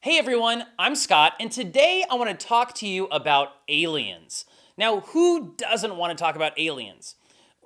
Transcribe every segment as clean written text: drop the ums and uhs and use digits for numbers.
Hey everyone, I'm Scott, and today I want to talk to you about aliens. Now, who doesn't want to talk about aliens?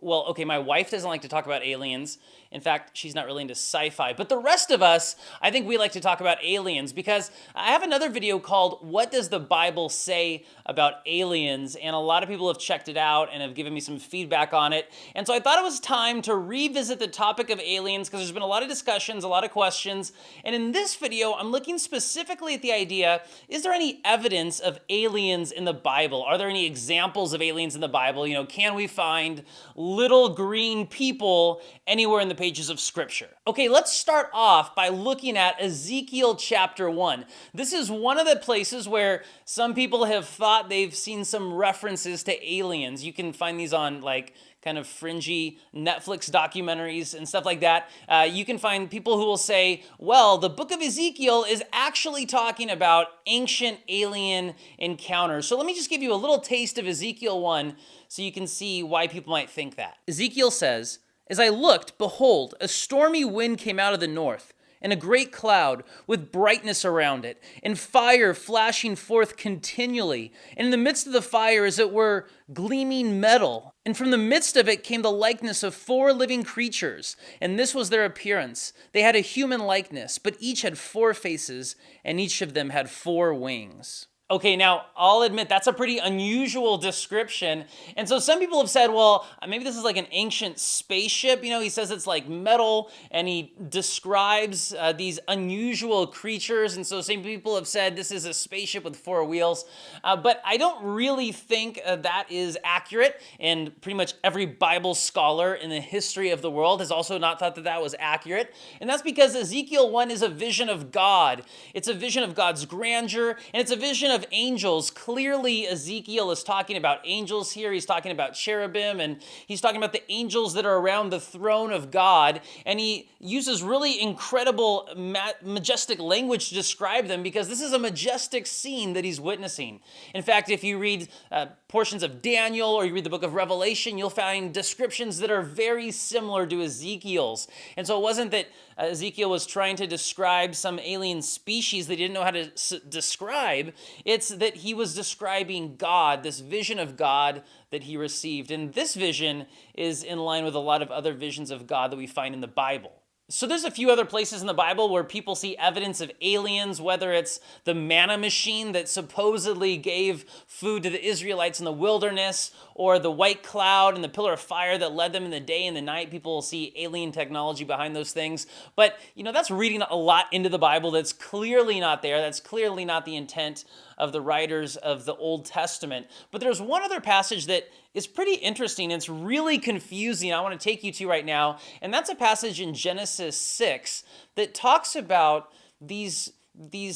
Well, okay, my wife doesn't like to talk about aliens. In fact, she's not really into sci-fi. But the rest of us, I think we like to talk about aliens because I have another video called What Does the Bible Say About Aliens? And a lot of people have checked it out and have given me some feedback on it. And so I thought it was time to revisit the topic of aliens because there's been a lot of discussions, a lot of questions. And in this video, I'm looking specifically at the idea, is there any evidence of aliens in the Bible? Are there any examples of aliens in the Bible? You know, can we find little green people anywhere in the pages of Scripture? Okay, let's start off by looking at Ezekiel chapter 1. This is one of the places where some people have thought they've seen some references to aliens. You can find these on like kind of fringy Netflix documentaries and stuff like that. You can find people who will say, well, the book of Ezekiel is actually talking about ancient alien encounters. So let me just give you a little taste of Ezekiel 1 so you can see why people might think that. Ezekiel says, "As I looked, behold, a stormy wind came out of the north, and a great cloud with brightness around it, and fire flashing forth continually. And in the midst of the fire, as it were, gleaming metal. And from the midst of it came the likeness of 4 living creatures, and this was their appearance. They had a human likeness, but each had 4 faces, and each of them had 4 wings." Okay, now I'll admit that's a pretty unusual description. And so some people have said, well, maybe this is like an ancient spaceship. You know, he says it's like metal and he describes these unusual creatures. And so some people have said this is a spaceship with 4 wheels. But I don't really think that is accurate. And pretty much every Bible scholar in the history of the world has also not thought that that was accurate. And that's because Ezekiel 1 is a vision of God. It's a vision of God's grandeur, and it's a vision of angels. Clearly, Ezekiel is talking about angels here. He's talking about cherubim, and he's talking about the angels that are around the throne of God. And he uses really incredible, majestic language to describe them because this is a majestic scene that he's witnessing. In fact, if you read portions of Daniel or you read the book of Revelation, you'll find descriptions that are very similar to Ezekiel's. And so it wasn't that Ezekiel was trying to describe some alien species that he didn't know how to describe. It's that he was describing God, this vision of God that he received. And this vision is in line with a lot of other visions of God that we find in the Bible. So there's a few other places in the Bible where people see evidence of aliens, whether it's the manna machine that supposedly gave food to the Israelites in the wilderness, or the white cloud and the pillar of fire that led them in the day and the night. People will see alien technology behind those things. But, you know, that's reading a lot into the Bible that's clearly not there. That's clearly not the intent of the writers of the Old Testament. But there's one other passage that is pretty interesting. It's really confusing. I want to take you to right now. And that's a passage in Genesis 6 that talks about these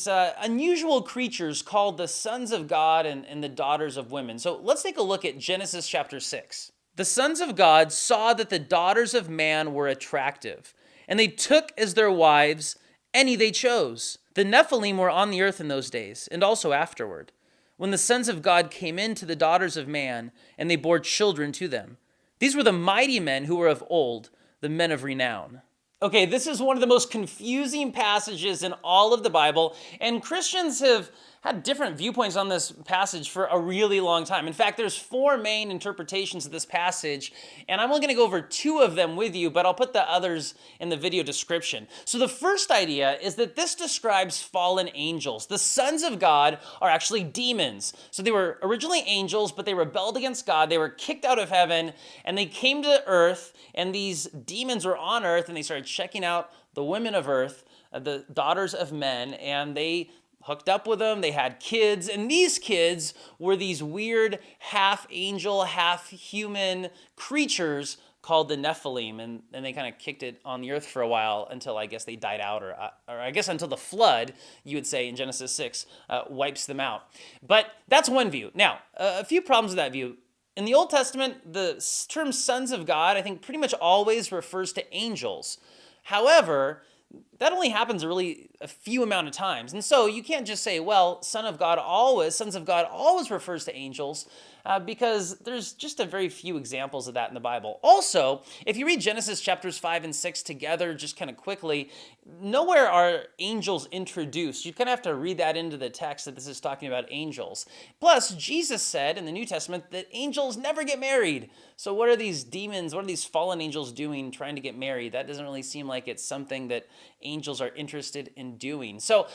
unusual creatures called the sons of God and the daughters of women. So let's take a look at Genesis chapter 6. "The sons of God saw that the daughters of man were attractive, and they took as their wives any they chose. The Nephilim were on the earth in those days, and also afterward, when the sons of God came in to the daughters of man, and they bore children to them. These were the mighty men who were of old, the men of renown." Okay, this is one of the most confusing passages in all of the Bible, and Christians have had different viewpoints on this passage for a really long time. In fact, there's 4 main interpretations of this passage, and I'm only going to go over 2 of them with you, but I'll put the others in the video description. So the first idea is that this describes fallen angels. The sons of God are actually demons. So they were originally angels, but they rebelled against God. They were kicked out of heaven, and they came to earth, and these demons were on earth, and they started checking out the women of earth, the daughters of men, and they hooked up with them, they had kids, and these kids were these weird half-angel, half-human creatures called the Nephilim, and they kind of kicked it on the earth for a while until I guess they died out, or I guess until the flood, you would say in Genesis 6, wipes them out. But that's one view. Now, a few problems with that view. In the Old Testament, the term sons of God, I think pretty much always refers to angels. However, that only happens a few amount of times. And so you can't just say, well, sons of God always refers to angels, because there's just a very few examples of that in the Bible. Also, if you read Genesis chapters 5 and 6 together, just kind of quickly, nowhere are angels introduced. You kind of have to read that into the text that this is talking about angels. Plus, Jesus said in the New Testament that angels never get married. So what are these demons, what are these fallen angels doing trying to get married? That doesn't really seem like it's something that angels are interested in doing. So,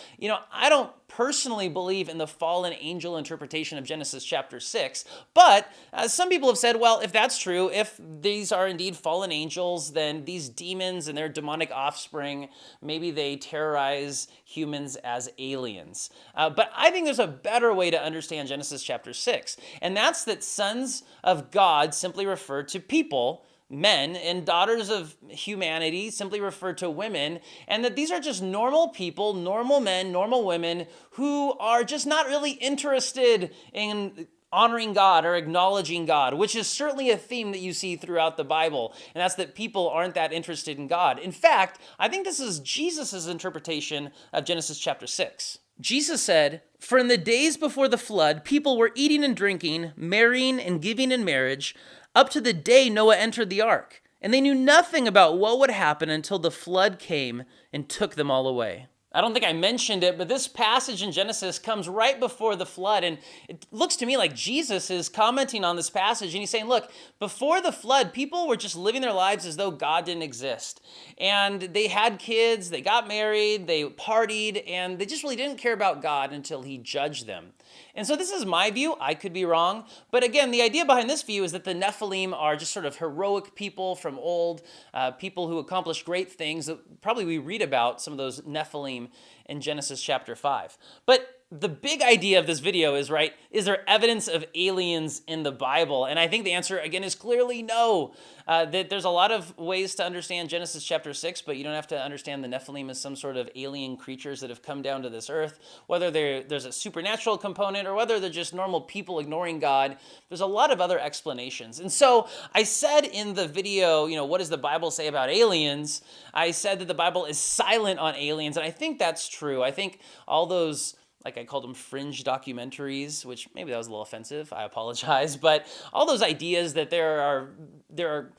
I don't personally believe in the fallen angel interpretation of Genesis chapter 6, but some people have said, well, if that's true, if these are indeed fallen angels, then these demons and their demonic offspring, maybe they terrorize humans as aliens. But I think there's a better way to understand Genesis chapter 6, and that's that sons of God simply refer to people, men, and daughters of humanity simply refer to women, and that these are just normal people, normal men, normal women, who are just not really interested in honoring God or acknowledging God, which is certainly a theme that you see throughout the Bible, and that's that people aren't that interested in God. In fact, I think this is Jesus' interpretation of Genesis chapter 6. Jesus said, "For in the days before the flood, people were eating and drinking, marrying and giving in marriage, up to the day Noah entered the ark. And they knew nothing about what would happen until the flood came and took them all away." I don't think I mentioned it, but this passage in Genesis comes right before the flood, and it looks to me like Jesus is commenting on this passage, and he's saying, look, before the flood, people were just living their lives as though God didn't exist. And they had kids, they got married, they partied, and they just really didn't care about God until he judged them. And so this is my view. I could be wrong. But again, the idea behind this view is that the Nephilim are just sort of heroic people from old, people who accomplished great things. Probably we read about some of those Nephilim in Genesis chapter 5. But the big idea of this video is, right, is there evidence of aliens in the Bible? And I think the answer, again, is clearly no. That there's a lot of ways to understand Genesis chapter 6, but you don't have to understand the Nephilim as some sort of alien creatures that have come down to this earth. Whether there's a supernatural component or whether they're just normal people ignoring God, there's a lot of other explanations. And so I said in the video, what does the Bible say about aliens? I said that the Bible is silent on aliens, and I think that's true. I think all those, like I called them fringe documentaries, which maybe that was a little offensive, I apologize, but all those ideas that there are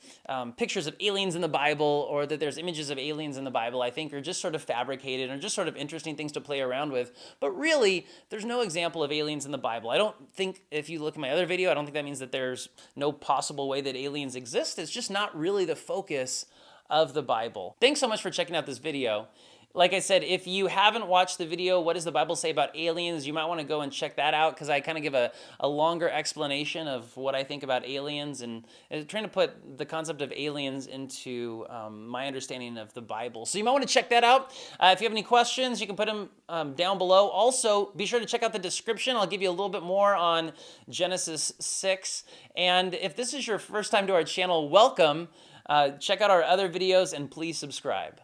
pictures of aliens in the Bible, or that there's images of aliens in the Bible, I think are just sort of fabricated and just sort of interesting things to play around with. But really, there's no example of aliens in the Bible. I don't think, if you look at my other video, I don't think that means that there's no possible way that aliens exist. It's just not really the focus of the Bible. Thanks so much for checking out this video. Like I said, if you haven't watched the video, What Does the Bible Say About Aliens?, you might want to go and check that out, because I kind of give a longer explanation of what I think about aliens, and trying to put the concept of aliens into my understanding of the Bible. So you might want to check that out. If you have any questions, you can put them down below. Also, be sure to check out the description. I'll give you a little bit more on Genesis 6. And if this is your first time to our channel, welcome. Check out our other videos, and please subscribe.